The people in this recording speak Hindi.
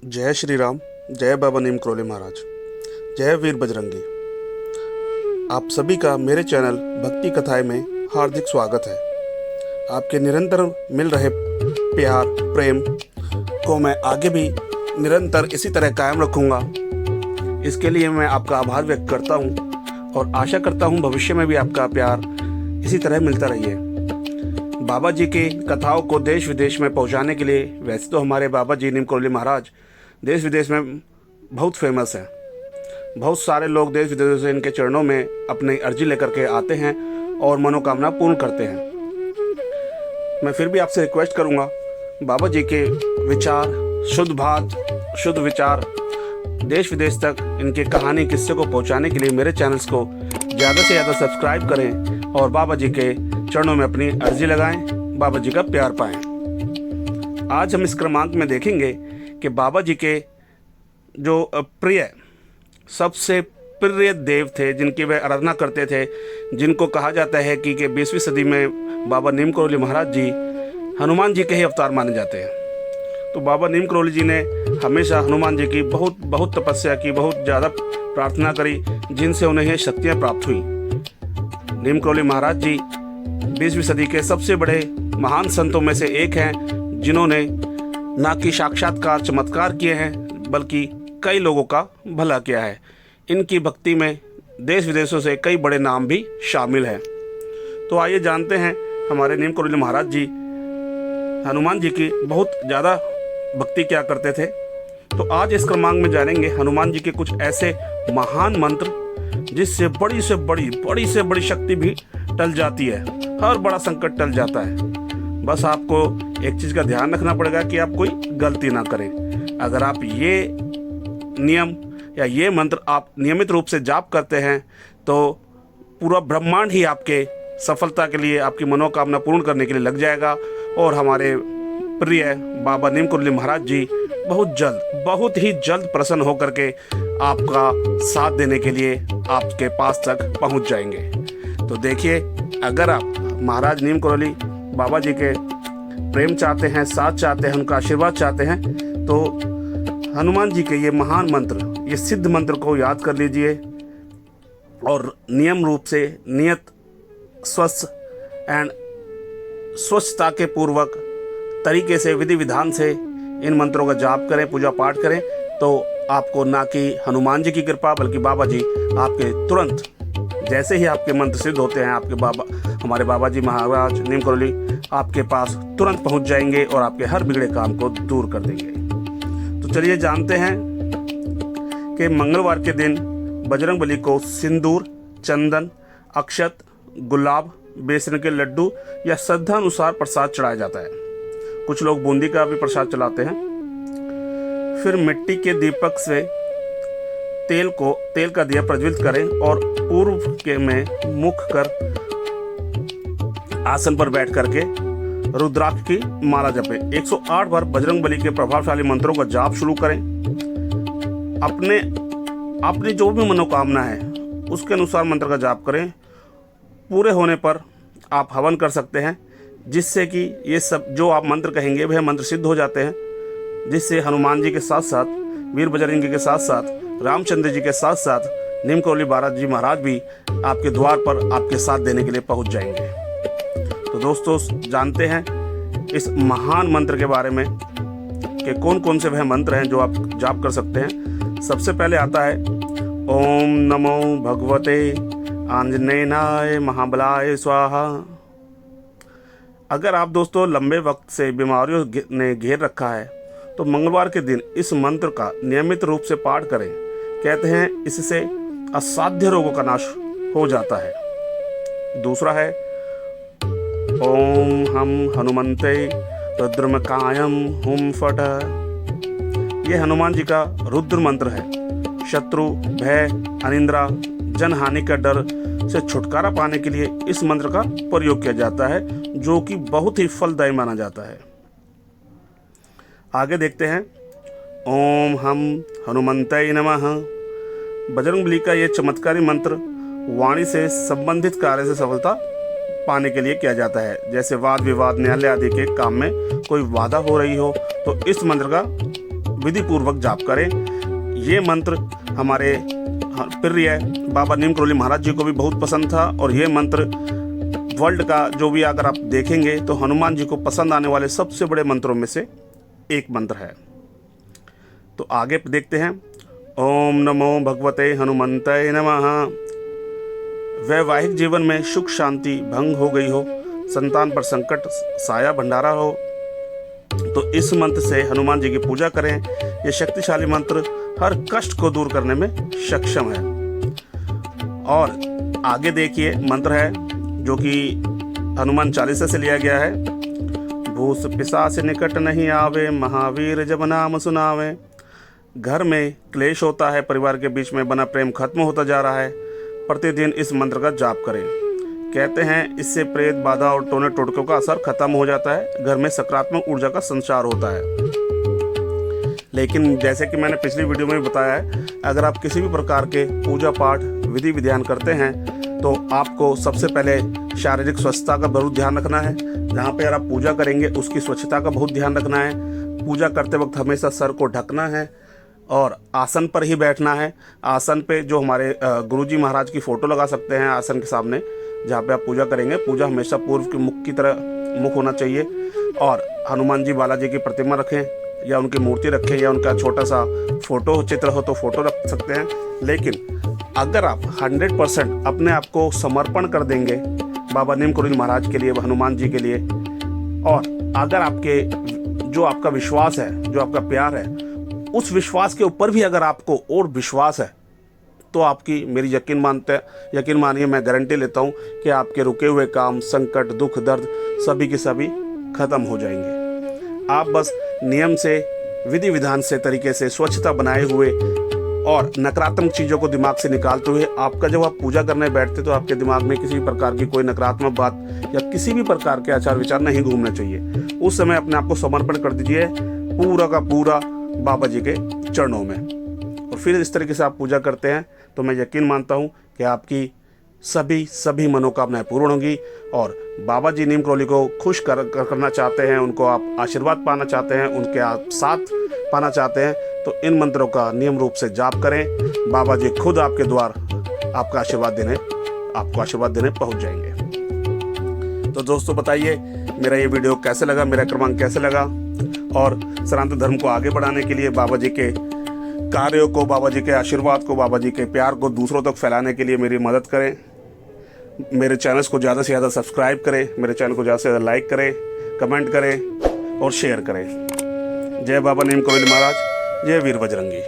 जय श्री राम। जय बाबा नीम करोली महाराज। जय वीर बजरंगी। आप सभी का मेरे चैनल भक्ति कथाएं में हार्दिक स्वागत है। आपके निरंतर मिल रहे प्यार प्रेम को मैं आगे भी निरंतर इसी तरह कायम रखूंगा। इसके लिए मैं आपका आभार व्यक्त करता हूं और आशा करता हूं भविष्य में भी आपका प्यार इसी तरह मिलता रहिए। बाबा जी की कथाओं को देश विदेश में पहुंचाने के लिए वैसे तो हमारे बाबा जी नीम करोली महाराज देश विदेश में बहुत फेमस है। बहुत सारे लोग देश विदेश से इनके चरणों में अपनी अर्जी लेकर के आते हैं और मनोकामना पूर्ण करते हैं। मैं फिर भी आपसे रिक्वेस्ट करूंगा, बाबा जी के विचार, शुद्ध बात, शुद्ध विचार देश विदेश तक इनकी कहानी किस्से को पहुंचाने के लिए मेरे चैनल्स को ज़्यादा से ज़्यादा सब्सक्राइब करें और बाबा जी के चरणों में अपनी अर्जी लगाएं, बाबा जी का प्यार पाएं। आज हम इस क्रमांक में देखेंगे कि बाबा जी के जो प्रिय सबसे प्रिय देव थे, जिनकी वे आराधना करते थे, जिनको कहा जाता है कि 20वीं सदी में बाबा नीम करोली महाराज जी हनुमान जी के ही अवतार माने जाते हैं। तो बाबा नीम करोली जी ने हमेशा हनुमान जी की बहुत तपस्या की, बहुत ज़्यादा प्रार्थना करी, जिनसे उन्हें ये शक्तियाँ प्राप्त हुई। नीम करोली महाराज जी 20वीं सदी के सबसे बड़े महान संतों में से एक हैं, जिन्होंने ना कि साक्षात्कार चमत्कार किए हैं बल्कि कई लोगों का भला किया है। इनकी भक्ति में देश विदेशों से कई बड़े नाम भी शामिल हैं। तो आइए जानते हैं हमारे नीम करोली महाराज जी हनुमान जी की बहुत ज़्यादा भक्ति क्या करते थे। तो आज इस क्रमांक में जानेंगे हनुमान जी के कुछ ऐसे महान मंत्र जिससे बड़ी से बड़ी शक्ति भी टल जाती है, हर बड़ा संकट टल जाता है। बस आपको एक चीज़ का ध्यान रखना पड़ेगा कि आप कोई गलती ना करें। अगर आप ये नियम या ये मंत्र आप नियमित रूप से जाप करते हैं तो पूरा ब्रह्मांड ही आपके सफलता के लिए, आपकी मनोकामना पूर्ण करने के लिए लग जाएगा। और हमारे प्रिय बाबा नीम करोली महाराज जी बहुत ही जल्द प्रसन्न होकर के आपका साथ देने के लिए आपके पास तक पहुंच जाएंगे। तो देखिए, अगर आप महाराज नीम करोली बाबा जी के प्रेम चाहते हैं, साथ चाहते हैं, उनका आशीर्वाद चाहते हैं, तो हनुमान जी के ये महान मंत्र, ये सिद्ध मंत्र को याद कर लीजिए और नियम रूप से नियत स्वस्थ एंड स्वच्छता के पूर्वक तरीके से, विधि विधान से इन मंत्रों का जाप करें, पूजा पाठ करें। तो आपको ना कि हनुमान जी की कृपा बल्कि बाबा जी आपके तुरंत जैसे ही आपके मंत्र सिद्ध होते हैं, हमारे बाबा जी महाराज नीम करोली आपके पास तुरंत पहुंच जाएंगे और आपके हर बिगड़े काम को दूर कर देंगे। तो चलिए जानते हैं कि मंगलवार के दिन बजरंगबली को सिंदूर, चंदन, अक्षत, गुलाब, बेसन के लड्डू या श्रद्धा अनुसार प्रसाद चढ़ाया जाता है। कुछ लोग बूंदी का भी प्रसाद चलाते हैं। फिर मिट्टी के दीपक से तेल का दिया प्रज्वलित करें और पूर्व के में मुख कर आसन पर बैठ करके रुद्राक्ष की माला जपें। 108 बार बजरंगबली के प्रभावशाली मंत्रों का जाप शुरू करें। अपनी जो भी मनोकामना है उसके अनुसार मंत्र का जाप करें। पूरे होने पर आप हवन कर सकते हैं, जिससे कि ये सब जो आप मंत्र कहेंगे वह मंत्र सिद्ध हो जाते हैं, जिससे हनुमान जी के साथ साथ, वीर बजरंगी के साथ साथ, रामचंद्र जी के साथ साथ नीम करोली जी महाराज भी आपके द्वार पर आपके साथ देने के लिए पहुंच जाएंगे। तो दोस्तों, जानते हैं इस महान मंत्र के बारे में कि कौन कौन से वह मंत्र हैं जो आप जाप कर सकते हैं। सबसे पहले आता है ओम नमो भगवते आंजनेयाय महाबलाय स्वाहा। अगर आप दोस्तों लंबे वक्त से बीमारियों ने घेर रखा है तो मंगलवार के दिन इस मंत्र का नियमित रूप से पाठ करें। कहते हैं इससे असाध्य रोगों का नाश हो जाता है। दूसरा है ओम हम हनुमंते रुद्रमकायम हुम फट। यह हनुमान जी का रुद्र मंत्र है। शत्रु, भय, अनिंद्रा, जनहानि का डर से छुटकारा पाने के लिए इस मंत्र का प्रयोग किया जाता है, जो कि बहुत ही फलदायी माना जाता है। आगे देखते हैं ओम हम हनुमंतये नमः। बजरंगबली का ये चमत्कारी मंत्र वाणी से संबंधित कार्य से सफलता पाने के लिए किया जाता है। जैसे वाद विवाद, न्यायालय आदि के काम में कोई बाधा हो रही हो तो इस मंत्र का विधि पूर्वक जाप करें। ये मंत्र हमारे प्रिय बाबा नीम करोली महाराज जी को भी बहुत पसंद था और ये मंत्र वर्ल्ड का जो भी अगर आप देखेंगे तो हनुमान जी को पसंद आने वाले सबसे बड़े मंत्रों में से एक मंत्र है। तो आगे देखते हैं। ओम नमो भगवते हनुमंतये नमः। वैवाहिक जीवन में सुख शांति भंग हो गई हो, संतान पर संकट साया भंडारा हो, तो इस मंत्र से हनुमान जी की पूजा करें। यह शक्तिशाली मंत्र हर कष्ट को दूर करने में सक्षम है। और आगे देखिए मंत्र है जो कि हनुमान चालीसा से लिया गया है। भूस पिशाच निकट नहीं आवे, महावीर जब नाम सुनावे। घर में क्लेश होता है, परिवार के बीच में बना प्रेम खत्म होता जा रहा है। प्रतिदिन इस मंत्र का जाप करें। कहते हैं इससे प्रेत बाधा और टोने टोटकों का असर खत्म हो जाता है, घर में सकारात्मक ऊर्जा का संचार होता है। लेकिन जैसे कि मैंने पिछली वीडियो में भी बताया है, अगर आप किसी भी प्रकार के पूजा पाठ विधि विधान करते हैं तो आपको सबसे पहले शारीरिक स्वच्छता का बहुत ध्यान रखना है। जहाँ पे आप पूजा करेंगे उसकी स्वच्छता का बहुत ध्यान रखना है। पूजा करते वक्त हमेशा सर को ढकना है और आसन पर ही बैठना है। आसन पे जो हमारे गुरुजी महाराज की फ़ोटो लगा सकते हैं आसन के सामने जहाँ पे आप पूजा करेंगे। पूजा हमेशा पूर्व के मुख की तरह मुख होना चाहिए। और हनुमान जी बालाजी की प्रतिमा रखें या उनकी मूर्ति रखें या उनका छोटा सा फोटो चित्र हो तो फोटो रख सकते हैं। लेकिन अगर आप 100% अपने आप को समर्पण कर देंगे बाबा नीम करोली महाराज के लिए, हनुमान जी के लिए, और अगर आपके जो आपका विश्वास है, जो आपका प्यार है, उस विश्वास के ऊपर भी अगर आपको और विश्वास है तो आपकी मेरी यकीन मानिए, मैं गारंटी लेता हूँ कि आपके रुके हुए काम, संकट, दुख, दर्द सभी के सभी खत्म हो जाएंगे। आप बस नियम से, विधि विधान से, तरीके से, स्वच्छता बनाए हुए और नकारात्मक चीज़ों को दिमाग से निकालते हुए आपका जब आप पूजा करने बैठते तो आपके दिमाग में किसी भी प्रकार की कोई नकारात्मक बात या किसी भी प्रकार के आचार विचार नहीं घूमने चाहिए। उस समय अपने आप को समर्पण कर दीजिए पूरा का पूरा बाबा जी के चरणों में, और फिर इस तरीके से आप पूजा करते हैं तो मैं यकीन मानता हूँ कि आपकी सभी मनोकामनाएं पूर्ण होंगी। और बाबा जी नीम करोली को खुश करना चाहते हैं, उनको आप आशीर्वाद पाना चाहते हैं, उनके आप साथ पाना चाहते हैं, तो इन मंत्रों का नियम रूप से जाप करें। बाबा जी खुद आपके द्वार आपको आशीर्वाद देने पहुंच जाएंगे। तो दोस्तों बताइए मेरा ये वीडियो कैसे लगा, मेरा क्रमांक कैसे लगा, और सनातन धर्म को आगे बढ़ाने के लिए बाबा जी के कार्यों को, बाबा जी के आशीर्वाद को, बाबा जी के प्यार को दूसरों तक फैलाने के लिए मेरी मदद करें। मेरे चैनल्स को ज़्यादा से ज़्यादा सब्सक्राइब करें, मेरे चैनल को ज़्यादा से ज़्यादा लाइक करें, कमेंट करें और शेयर करें। जय बाबा नीम करोली महाराज, जय वीर बजरंगी।